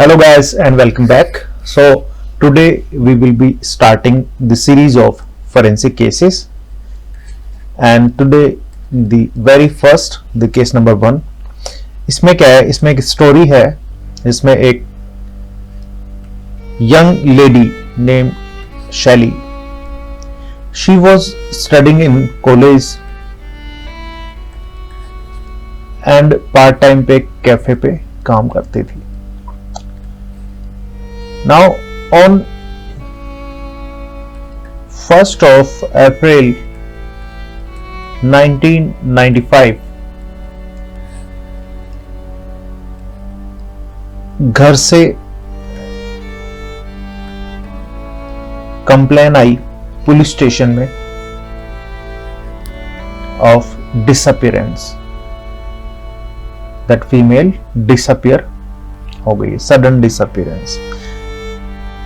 Hello guys and welcome back. So today we will be starting the series of forensic cases, and today the very first the case number 1. इसमें क्या है, इसमें एक story है. इसमें एक young lady named Shelly. She was studying in college and part time पे cafe पे काम करती थी. Now on 1st of April 1995 घर से कंप्लेन आई पुलिस स्टेशन में of disappearance, that female disappear हो गई, सडन डिसअपियरेंस.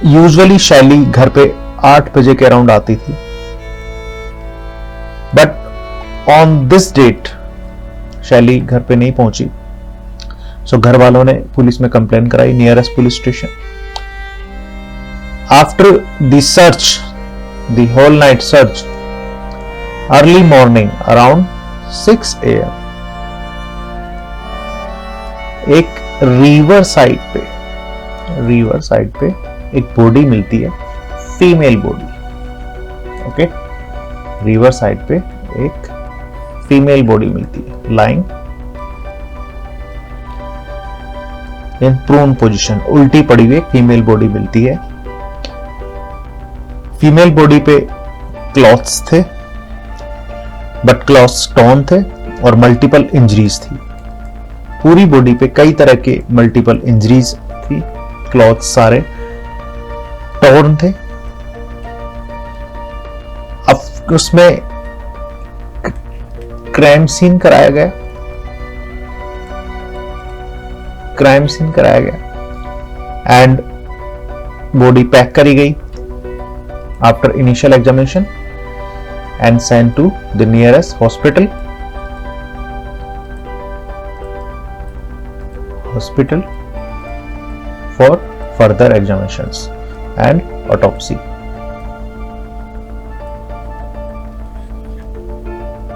यूजुअली शैली घर पे 8 बजे के अराउंड आती थी, बट ऑन दिस डेट शैली घर पे नहीं पहुंची. सो घर वालों ने पुलिस में कंप्लेन कराई nearest police station. After the search, the whole night search, early morning around 6 AM एक रिवर साइड पे एक बॉडी मिलती है, female body. Okay, river side पे एक फीमेल बॉडी मिलती है, लाइंग इन प्रोन पोजीशन, उल्टी पड़ी हुई फीमेल बॉडी मिलती है. फीमेल बॉडी पे क्लॉथ्स थे, बट क्लॉथ्स टॉर्न थे और मल्टीपल इंजरीज थी. पूरी बॉडी पे कई तरह के मल्टीपल इंजरीज थी. क्लॉथ्स सारे टॉर्न थे. अब उसमें क्राइम सीन कराया गया एंड बॉडी पैक करी गई after initial examination and sent to the nearest hospital for further examinations and autopsy.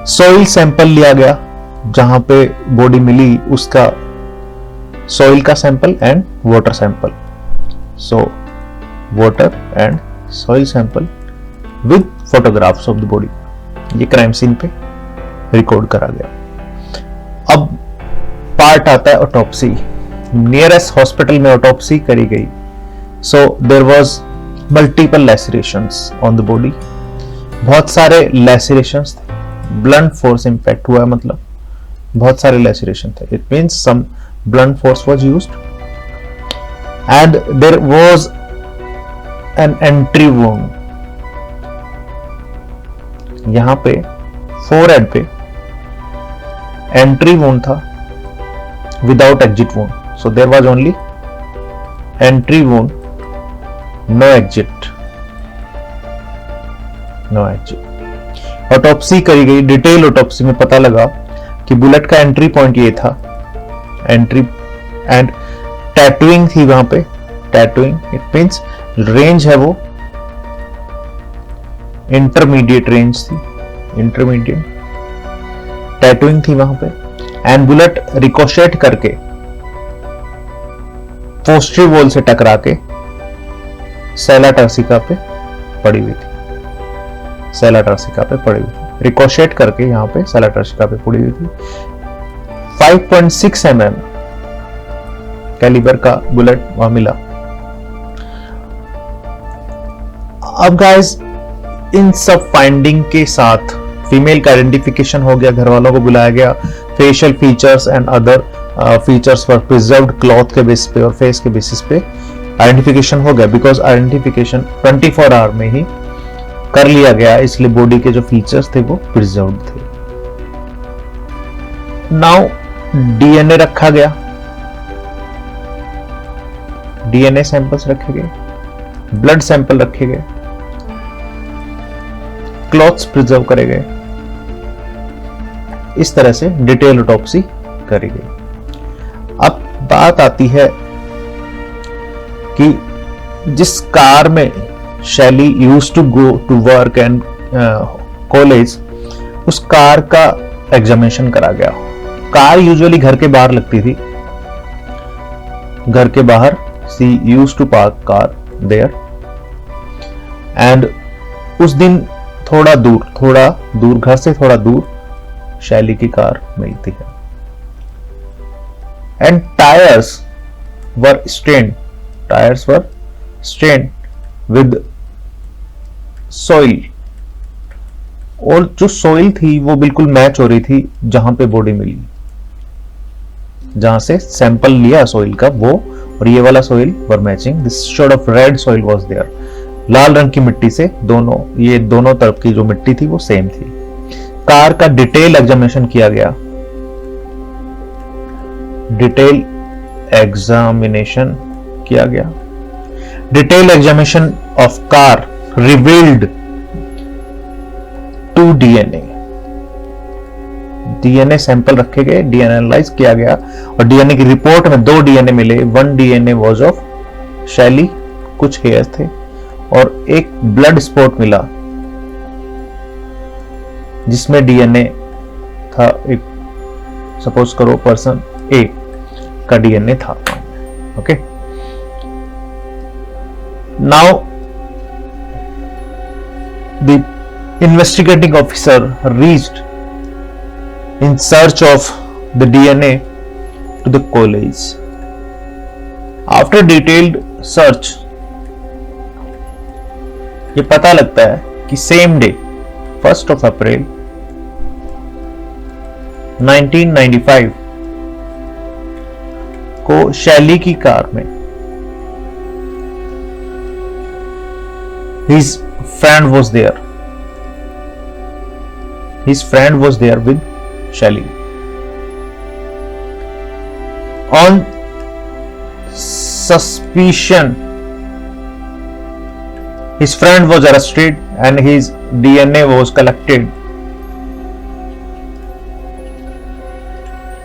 Soil sample लिया गया, जहां पे बॉडी मिली उसका सॉइल का sample and water sample. So water and soil sample with photographs of the body, ये crime scene पे record करा गया. अब पार्ट आता है ऑटोप्सी. नियरेस्ट हॉस्पिटल में ऑटोप्सी करी गई. So there was multiple lacerations on the body. बहुत सारे lacerations थे. Blunt force impact हुआ, मतलब बहुत सारे laceration थे. It means some blunt force was used. And there was an entry wound. यहाँ पे forehead पे entry wound था without exit wound. So there was only entry wound, no exit. Autopsy करी गई. डिटेल ऑटोप्सी में पता लगा कि बुलेट का एंट्री पॉइंट ये था, एंट्री एंड टैटूइंग थी वहां पे. टैटूइंग इट मींस रेंज है वो इंटरमीडिएट रेंज थी, इंटरमीडिएट टैटूइंग थी वहां पे. एंड बुलेट रिकोशेट करके पोस्टरी वॉल से टकरा के सेला टर्सिका पे पड़ी हुई थी. रिकोशेट करके यहां पे सेला टर्सिका पे पड़ी हुई थी. 5.6 mm कैलिबर का बुलेट वहां मिला. अब गाइस, इन सब फाइंडिंग के साथ फीमेल का आइडेंटिफिकेशन हो गया, घर वालों को बुलाया गया. Facial features and other features for preserved cloth के बेसिस पे और फेस के बेसिस पे आइडेंटिफिकेशन हो गया. बिकॉज आइडेंटिफिकेशन 24 आवर में ही कर लिया गया, इसलिए बॉडी के जो फीचर्स थे वो प्रिजर्व्ड थे. नाउ डीएनए रखा गया, डीएनए सैंपल्स रखे गए, ब्लड सैंपल रखे गए, क्लॉथ्स प्रिजर्व करे गए. इस तरह से डिटेल ऑटोप्सी करी गई. अब बात आती है कि जिस कार में Shelly used to go to work and college, उस कार का एग्जामिनेशन करा गया। कार यूजुअली घर के बाहर लगती थी, घर के बाहर she used to park car there, and उस दिन थोड़ा दूर घर से थोड़ा दूर शैली की कार मिलती है। And tyres were stained with soil, और जो सॉइल थी वो बिल्कुल मैच हो रही थी जहां पे बॉडी मिली, जहां से सैंपल लिया सॉइल का, वो और ये वाला soil were matching. This sort of red soil was there, लाल रंग की मिट्टी से ये दोनों तरफ की जो मिट्टी थी वो सेम थी। कार का डिटेल एग्जामिनेशन किया गया। Detail examination of car revealed 2 DNA sample रखे गए, डीएनए एनालाइज किया गया, और डीएनए की रिपोर्ट में 2 डीएनए मिले। 1 डीएनए वाज ऑफ शैली, कुछ हेयर थे, और एक ब्लड स्पॉट मिला जिसमें डीएनए था, एक सपोज करो पर्सन ए का डीएनए था। Okay, now the investigating officer reached in search of the DNA to the college. After detailed search, ये पता लगता है कि same day 1st of April 1995 को शैली की कार में his friend was there. His friend was there with Shelly. On suspicion, his friend was arrested and his DNA was collected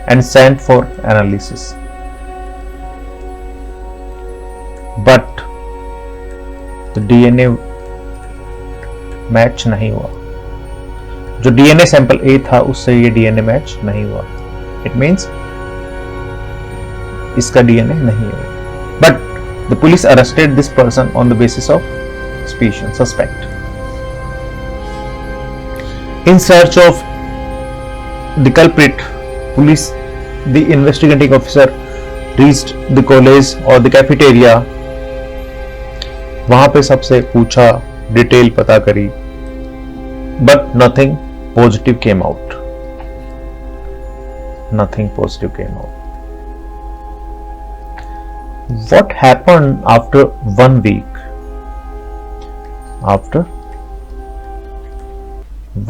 and sent for analysis. But the DNA match नहीं हुआ। जो DNA sample ए था उससे ये DNA match नहीं हुआ। It means इसका DNA नहीं हुआ। But the police arrested this person on the basis of suspect. In search of the culprit, police, the investigating officer reached the college और द कैफेटेरिया। वहां पे सबसे पूछा, डिटेल पता करी, but nothing positive came out. What happened after 1 week? After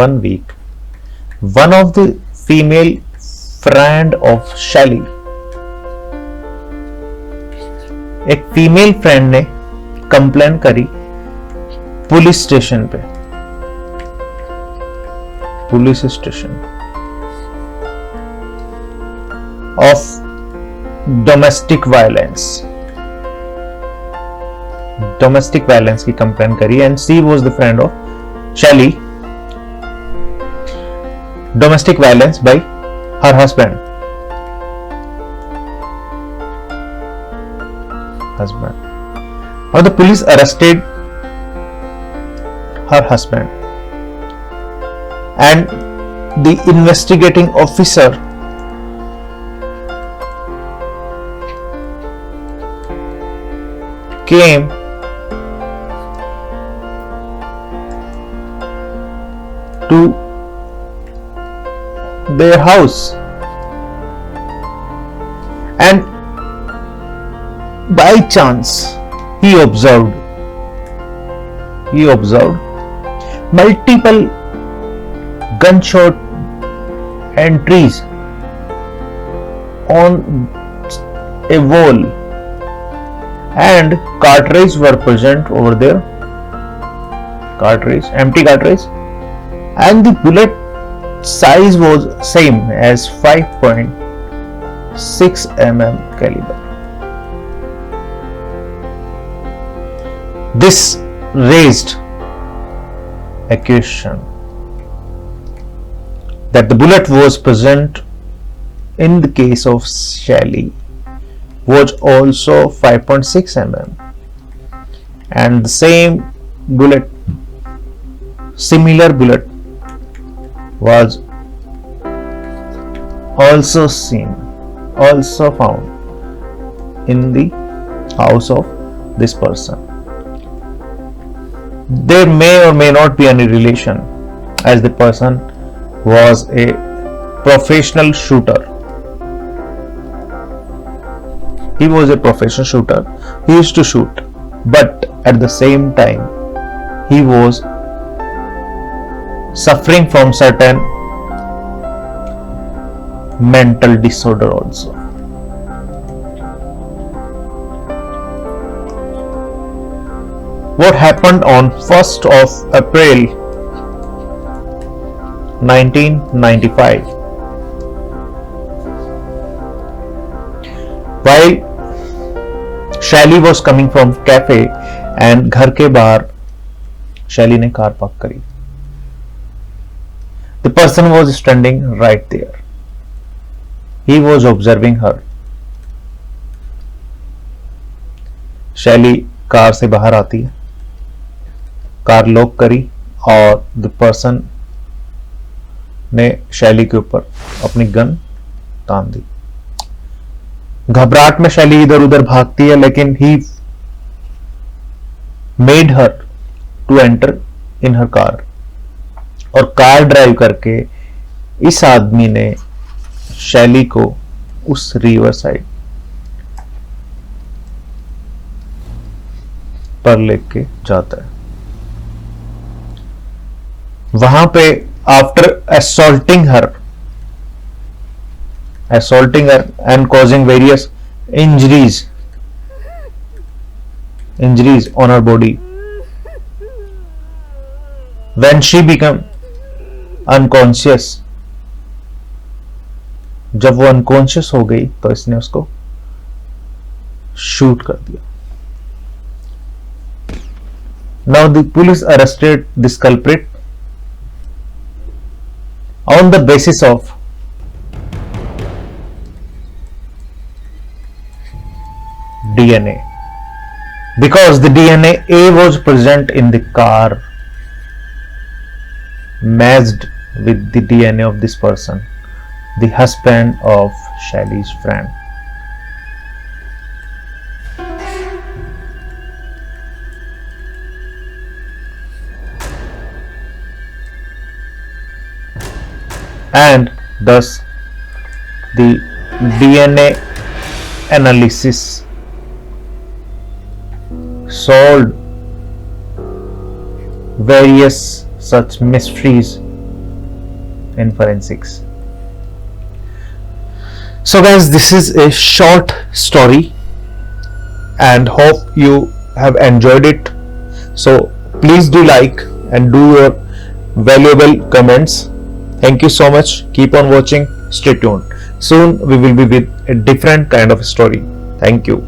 1 week, one of the female friend of Shelly, एक female friend ने complain करी पुलिस स्टेशन पे, police station of domestic violence की कंप्लेन करी, and she was the friend of Shelly. Domestic violence by her husband. और the police arrested her husband, and the investigating officer came to their house, and by chance he observed multiple gunshot entries on a wall, and cartridges were present over there, empty cartridge, and the bullet size was same as 5.6 mm caliber. This raised a question that the bullet was present in the case of Shelley was also 5.6 mm, and the similar bullet was also found in the house of this person. There may or may not be any relation, as the person was a professional shooter. He was a professional shooter. He used to shoot, but at the same time, he was suffering from certain mental disorder also. What happened on 1st of April 1995? While Shelley was coming from cafe and घर के बाहर Shelley ने car park करी. The person was standing right there. He was observing her. Shelley car से बाहर आती है, car lock करी और द पर्सन ने शैली के ऊपर अपनी गन तान दी. घबराहट में शैली इधर उधर भागती है, लेकिन he made her to enter in her car, और कार ड्राइव करके इस आदमी ने शैली को उस रिवर साइड पर लेके जाता है. वहां पे after assaulting her and causing various injuries on her body, when she became unconscious, जब वो अनकॉन्शियस हो गई तो इसने उसको शूट कर दिया. Now the police arrested this culprit on the basis of DNA, because the DNA was present in the car, matched with the DNA of this person, the husband of Shelley's friend. And thus the DNA analysis solved various such mysteries in forensics. So guys, this is a short story and hope you have enjoyed it. So please do like and do your valuable comments. Thank you so much. Keep on watching. Stay tuned. Soon we will be with a different kind of story. Thank you.